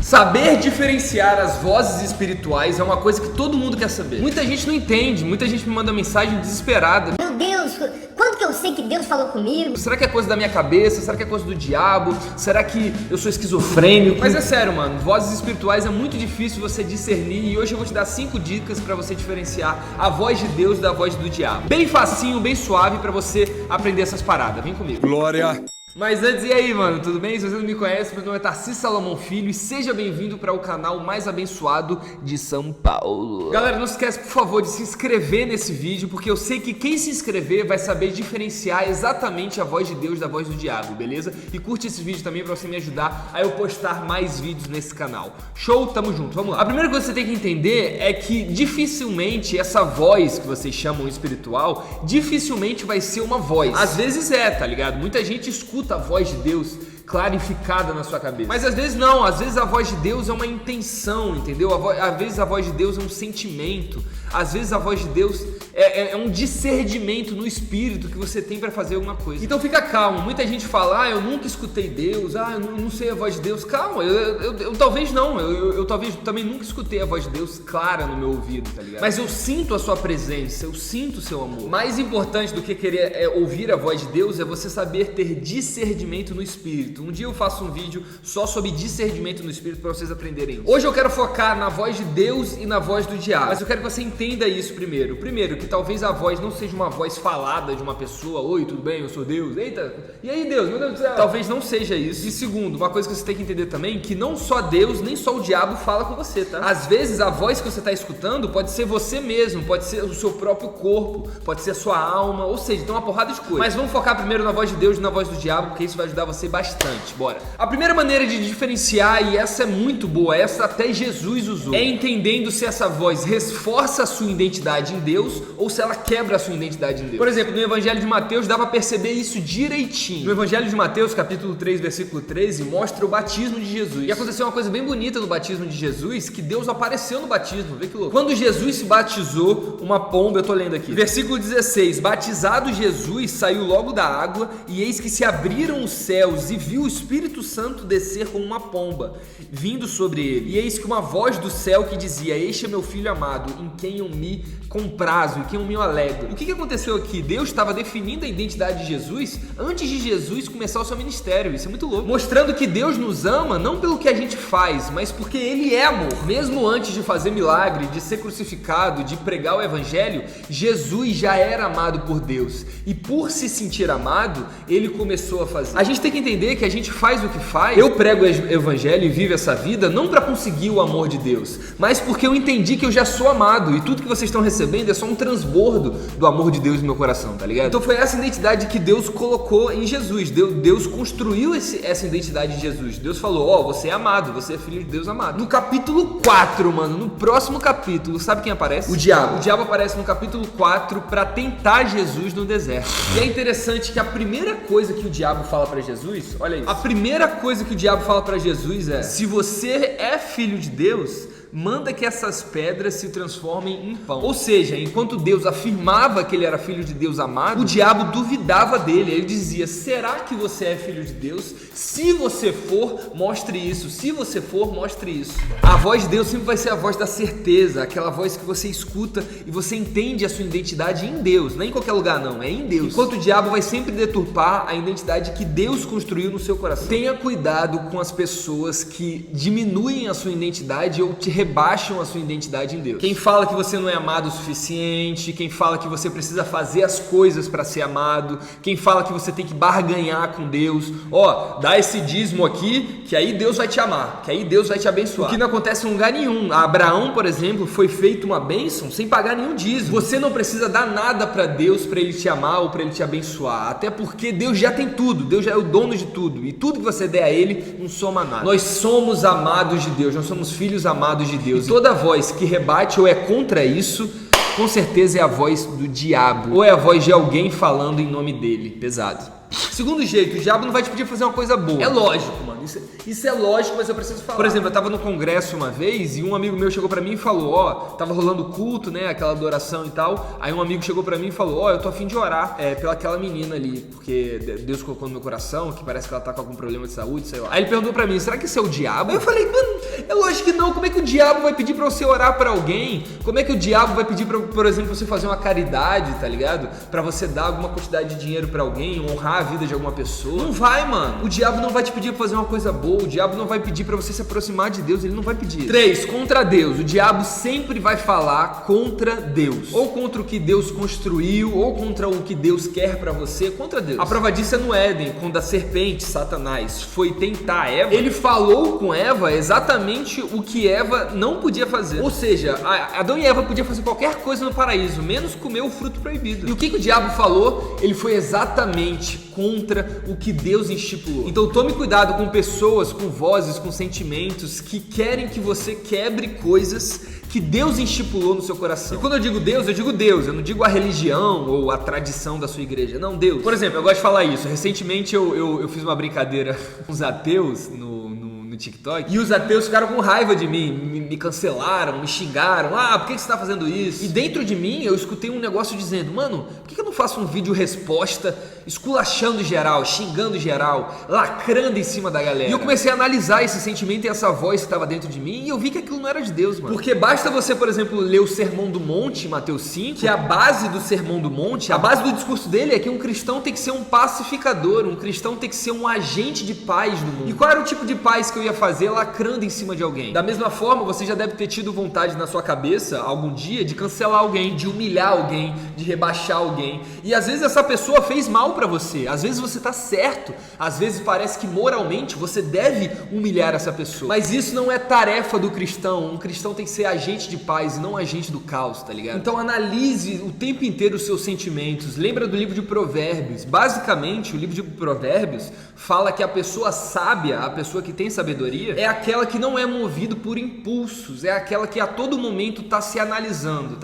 Saber diferenciar as vozes espirituais é uma coisa que todo mundo quer saber. Muita gente não entende, muita gente me manda mensagem desesperada. Meu Deus, quando que eu sei que Deus falou comigo? Será que é coisa da minha cabeça? Será que é coisa do diabo? Será que eu sou esquizofrênico? Mas é sério, mano, vozes espirituais é muito difícil você discernir e hoje eu vou te dar 5 dicas pra você diferenciar a voz de Deus da voz do diabo. Bem facinho, bem suave pra você aprender essas paradas. Vem comigo. Glória! Mas antes, e aí, mano, tudo bem? Se você não me conhece, meu nome é Tarcísio Salomão Filho e seja bem-vindo para o canal mais abençoado de São Paulo. Galera, não se esquece, por favor, de se inscrever nesse vídeo, porque eu sei que quem se inscrever vai saber diferenciar exatamente a voz de Deus da voz do diabo, beleza? E curte esse vídeo também para você me ajudar a eu postar mais vídeos nesse canal. Show? Tamo junto, vamos lá. A primeira coisa que você tem que entender é que dificilmente essa voz que vocês chamam espiritual, dificilmente vai ser uma voz. Às vezes é, tá ligado? Muita gente escuta a voz de Deus clarificada na sua cabeça, mas às vezes não, às vezes a voz de Deus é uma intenção, entendeu? Às vezes a voz de Deus é um sentimento, às vezes a voz de Deus é um discernimento no espírito que você tem para fazer alguma coisa. Então fica calmo. Muita gente fala, eu nunca escutei Deus, eu não sei a voz de Deus. Calma, eu talvez não, eu talvez também nunca escutei a voz de Deus clara no meu ouvido, tá ligado? Mas eu sinto a sua presença, eu sinto o seu amor. Mais importante do que querer ouvir a voz de Deus é você saber ter discernimento no espírito. Um dia eu faço um vídeo só sobre discernimento no espírito para vocês aprenderem isso. Hoje eu quero focar na voz de Deus e na voz do diabo, mas eu quero que você entenda isso primeiro. Primeiro, que talvez a voz não seja uma voz falada de uma pessoa. Oi, tudo bem? Eu sou Deus. Eita, e aí Deus? Meu Deus do céu. Talvez não seja isso. E segundo, uma coisa que você tem que entender também, que não só Deus, nem só o diabo fala com você, tá? Às vezes a voz que você está escutando pode ser você mesmo, pode ser o seu próprio corpo, pode ser a sua alma, ou seja, tem uma porrada de coisa. Mas vamos focar primeiro na voz de Deus e na voz do diabo, porque isso vai ajudar você bastante. Bora. A primeira maneira de diferenciar, e essa é muito boa, essa até Jesus usou, é entendendo se essa voz reforça a sua identidade em Deus ou se ela quebra a sua identidade em Deus. Por exemplo, no Evangelho de Mateus dá pra perceber isso direitinho. No Evangelho de Mateus, capítulo 3, versículo 13, mostra o batismo de Jesus. E aconteceu uma coisa bem bonita no batismo de Jesus, que Deus apareceu no batismo. Vê que louco. Quando Jesus se batizou, uma pomba, eu tô lendo aqui. Versículo 16, batizado Jesus saiu logo da água e eis que se abriram os céus e viu o Espírito Santo descer como uma pomba, vindo sobre ele. E eis que uma voz do céu que dizia, este é meu filho amado, em quem eu me comprazo, em quem eu me alegro. E o que aconteceu aqui? Deus estava definindo a identidade de Jesus antes de Jesus começar o seu ministério. Isso é muito louco. Mostrando que Deus nos ama não pelo que a gente faz, mas porque Ele é amor. Mesmo antes de fazer milagre, de ser crucificado, de pregar o evangelho, Jesus já era amado por Deus. E por se sentir amado, Ele começou a fazer. A gente tem que entender que a gente faz o que faz. Eu prego o evangelho e vivo essa vida não para conseguir o amor de Deus, mas porque eu entendi que eu já sou amado e tudo que vocês estão recebendo é só um transbordo do amor de Deus no meu coração, tá ligado? Então foi essa identidade que Deus colocou em Jesus. Deus construiu essa identidade de Jesus. Deus falou, você é amado, você é filho de Deus amado. No capítulo 4, mano, no próximo capítulo, sabe quem aparece? O diabo. O diabo aparece no capítulo 4 para tentar Jesus no deserto. E é interessante que a primeira coisa que o diabo fala para Jesus, olha isso. A primeira coisa que o diabo fala para Jesus é, se você é filho de Deus, manda que essas pedras se transformem em pão. Ou seja, enquanto Deus afirmava que ele era filho de Deus amado, o diabo duvidava dele. Ele dizia, será que você é filho de Deus? Se você for, mostre isso. Se você for, mostre isso. A voz de Deus sempre vai ser a voz da certeza, aquela voz que você escuta e você entende a sua identidade em Deus. Não é em qualquer lugar não, é em Deus. Enquanto o diabo vai sempre deturpar a identidade que Deus construiu no seu coração. Tenha cuidado com as pessoas que diminuem a sua identidade ou te rebaixam a sua identidade em Deus. Quem fala que você não é amado o suficiente, quem fala que você precisa fazer as coisas para ser amado, quem fala que você tem que barganhar com Deus, dá esse dízimo aqui, que aí Deus vai te amar, que aí Deus vai te abençoar. O que não acontece em lugar nenhum. A Abraão, por exemplo, foi feito uma bênção sem pagar nenhum dízimo. Você não precisa dar nada para Deus para ele te amar ou para ele te abençoar, até porque Deus já tem tudo, Deus já é o dono de tudo, e tudo que você der a ele não soma nada. Nós somos amados de Deus, nós somos filhos amados de Deus. E toda voz que rebate ou é contra isso, com certeza é a voz do diabo, ou é a voz de alguém falando em nome dele. Pesado. Segundo jeito, o diabo não vai te pedir pra fazer uma coisa boa. É lógico, mano. Isso é lógico, mas eu preciso falar. Por exemplo, eu tava no congresso uma vez e um amigo meu chegou pra mim e falou, ó, tava rolando culto, né, aquela adoração e tal. Aí um amigo chegou pra mim e falou, ó, eu tô a fim de orar pelaquela menina ali, porque Deus colocou no meu coração, que parece que ela tá com algum problema de saúde, sei lá. Aí ele perguntou pra mim, será que isso é o diabo? Aí eu falei, mano, é lógico que não. Como é que o diabo vai pedir pra você orar pra alguém? Como é que o diabo vai pedir pra, por exemplo, você fazer uma caridade, tá ligado? Pra você dar alguma quantidade de dinheiro pra alguém, honrar a vida de alguma pessoa? Não vai, mano. O diabo não vai te pedir pra fazer uma coisa boa, o diabo não vai pedir pra você se aproximar de Deus, ele não vai pedir. 3, contra Deus. O diabo sempre vai falar contra Deus. Ou contra o que Deus construiu, ou contra o que Deus quer pra você, contra Deus. A prova disso é no Éden, quando a serpente, Satanás, foi tentar Eva. Ele falou com Eva exatamente o que Eva não podia fazer. Ou seja, Adão e Eva podiam fazer qualquer coisa no paraíso, menos comer o fruto proibido. E o que o diabo falou? Ele foi exatamente contra o que Deus estipulou. Então tome cuidado com pessoas, com vozes, com sentimentos que querem que você quebre coisas que Deus estipulou no seu coração. E quando eu digo Deus, eu não digo a religião ou a tradição da sua igreja, não, Deus. Por exemplo, eu gosto de falar isso. Recentemente eu fiz uma brincadeira com os ateus no TikTok, e os ateus ficaram com raiva de mim, me cancelaram, me xingaram, por que você tá fazendo isso? E dentro de mim eu escutei um negócio dizendo, mano, por que eu não faço um vídeo resposta, esculachando geral, xingando geral, lacrando em cima da galera? E eu comecei a analisar esse sentimento e essa voz que estava dentro de mim, e eu vi que aquilo não era de Deus, mano. Porque basta você, por exemplo, ler o Sermão do Monte, Mateus 5, que é a base do Sermão do Monte, a base do discurso dele é que um cristão tem que ser um pacificador, um cristão tem que ser um agente de paz no mundo. E qual era o tipo de paz que eu ia fazer lacrando em cima de alguém? Da mesma forma, você já deve ter tido vontade na sua cabeça algum dia de cancelar alguém, de humilhar alguém, de rebaixar alguém. E às vezes essa pessoa fez mal pra você, às vezes você tá certo, às vezes parece que moralmente você deve humilhar essa pessoa. Mas isso não é tarefa do cristão. Um cristão tem que ser agente de paz e não agente do caos, tá ligado? Então analise o tempo inteiro os seus sentimentos. Lembra do livro de Provérbios. Basicamente, o livro de Provérbios fala que a pessoa sábia, a pessoa que tem sabedoria, é aquela que não é movido por impulsos, é aquela que a todo momento tá se analisando,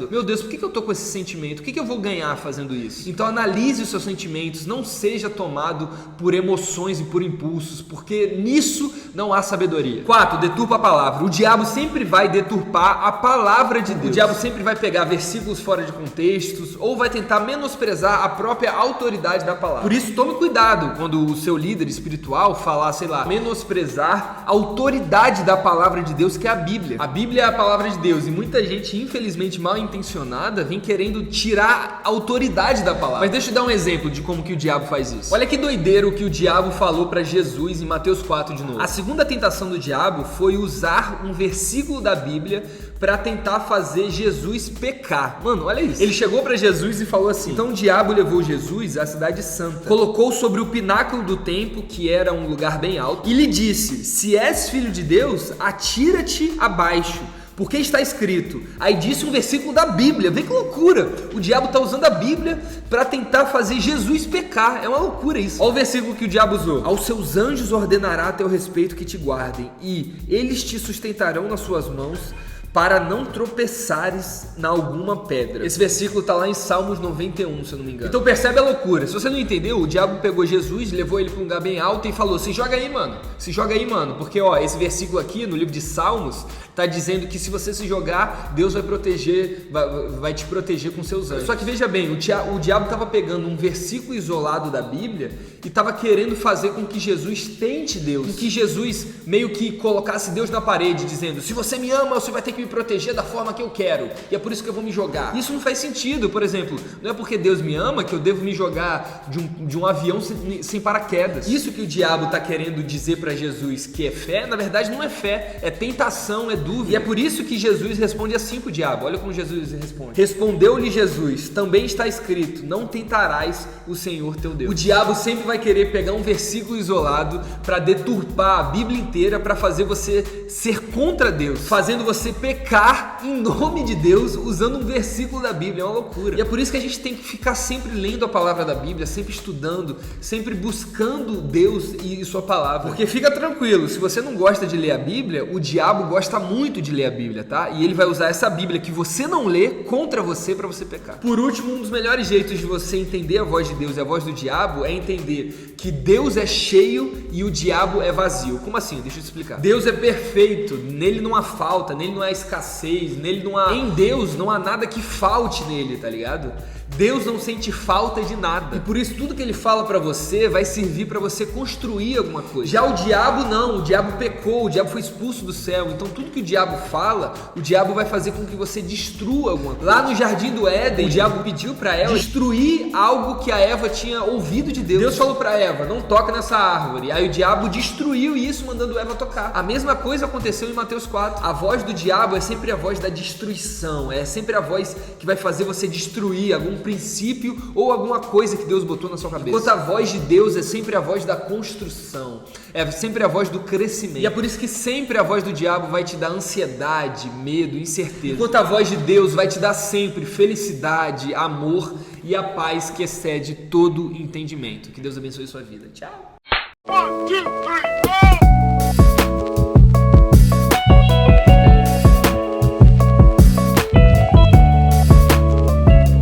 meu Deus, por que eu tô com esse sentimento? O que eu vou ganhar fazendo isso? Então analise os seus sentimentos, não seja tomado por emoções e por impulsos, porque nisso não há sabedoria. 4, deturpa a palavra. O diabo sempre vai deturpar a palavra de Deus. O diabo sempre vai pegar versículos fora de contextos, ou vai tentar menosprezar a própria autoridade da palavra. Por isso, tome cuidado quando o seu líder espiritual falar, sei lá, menosprezar a autoridade da palavra de Deus, que é a Bíblia. A Bíblia é a palavra de Deus, e muita gente, infelizmente mal intencionada, vem querendo tirar a autoridade da palavra. Mas deixa eu dar um exemplo de como que o diabo faz isso. Olha que doideiro o que o diabo falou para Jesus em Mateus 4 de novo. A segunda tentação do diabo foi usar um versículo da Bíblia para tentar fazer Jesus pecar. Mano, olha isso. Ele chegou para Jesus e falou assim: então o diabo levou Jesus à cidade santa, colocou sobre o pináculo do templo, que era um lugar bem alto, e lhe disse: se és filho de Deus, atira-te abaixo, porque está escrito. Aí disse um versículo da Bíblia. Vê que loucura. O diabo está usando a Bíblia para tentar fazer Jesus pecar. É uma loucura isso. Olha o versículo que o diabo usou: aos seus anjos ordenará a teu respeito que te guardem, e eles te sustentarão nas suas mãos, para não tropeçares na alguma pedra. Esse versículo está lá em Salmos 91, se eu não me engano. Então percebe a loucura. Se você não entendeu, o diabo pegou Jesus, levou ele para um lugar bem alto e falou: se joga aí, mano, porque esse versículo aqui no livro de Salmos está dizendo que se você se jogar, Deus vai proteger, vai te proteger com seus anjos. Só que veja bem, o diabo estava pegando um versículo isolado da Bíblia e estava querendo fazer com que Jesus tente Deus, com que Jesus meio que colocasse Deus na parede, dizendo: se você me ama, você vai ter que me proteger da forma que eu quero, e é por isso que eu vou me jogar. Isso não faz sentido. Por exemplo, não é porque Deus me ama que eu devo me jogar de um avião sem paraquedas. Isso que o diabo está querendo dizer para Jesus que é fé, na verdade não é fé, é tentação, é dúvida. E é por isso que Jesus responde assim pro diabo. Olha como Jesus responde: respondeu-lhe Jesus: também está escrito, não tentarás o Senhor teu Deus. O diabo sempre vai querer pegar um versículo isolado para deturpar a Bíblia inteira, para fazer você ser contra Deus, fazendo você pecar pecar em nome de Deus usando um versículo da Bíblia. É uma loucura. E é por isso que a gente tem que ficar sempre lendo a palavra da Bíblia, sempre estudando, sempre buscando Deus e sua palavra. Porque fica tranquilo, se você não gosta de ler a Bíblia, o diabo gosta muito de ler a Bíblia, tá? E ele vai usar essa Bíblia que você não lê contra você para você pecar. Por último, um dos melhores jeitos de você entender a voz de Deus e a voz do diabo é entender que Deus é cheio e o diabo é vazio. Como assim? Deixa eu te explicar. Deus é perfeito, nele não há falta, nele não há escassez, nele não há... Em Deus não há nada que falte nele, tá ligado? Deus não sente falta de nada. E por isso tudo que ele fala pra você vai servir pra você construir alguma coisa. Já o diabo não, o diabo pecou, o diabo foi expulso do céu. Então tudo que o diabo fala, o diabo vai fazer com que você destrua alguma coisa. Lá no jardim do Éden, o diabo pediu pra Eva destruir algo que a Eva tinha ouvido de Deus. Deus falou pra Eva, não toca nessa árvore. Aí o diabo destruiu isso, mandando Eva tocar. A mesma coisa aconteceu em Mateus 4. A voz do diabo é sempre a voz da destruição, é sempre a voz que vai fazer você destruir algum princípio ou alguma coisa que Deus botou na sua cabeça. Enquanto a voz de Deus é sempre a voz da construção, é sempre a voz do crescimento. E é por isso que sempre a voz do diabo vai te dar ansiedade, medo, incerteza. Enquanto a voz de Deus vai te dar sempre felicidade, amor e a paz que excede todo entendimento. Que Deus abençoe sua vida. Tchau. 1, 2, 3, go!